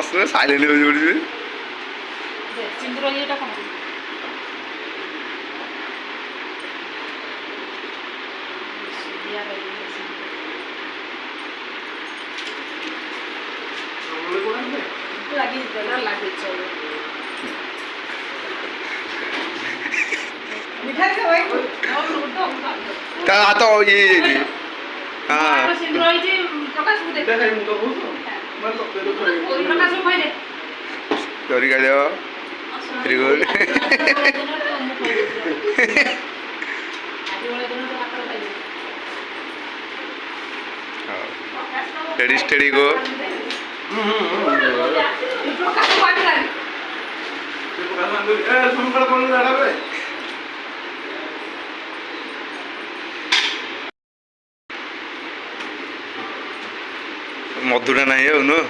ଅସୁବିଧା ସାଇଲେଣ୍ଟ ହେଇ ପଡ଼ିଯିବେ। ସିନ୍ଦୁର ଇଏଟା କ'ଣ ତା ହାତ ଇଏ ହେଇଯାଇଛି। ହଁ ସିନ୍ଦୁର ହେଇଛି ପ୍ରକାଶକୁ ଦେ ପ୍ରକାଶକୁ କହିଦେ ଧରି କାଢ଼ିବ। Very good. steady steady go। ମଧୁଟା ନାହିଁ ଆଉ ନୁହଁ।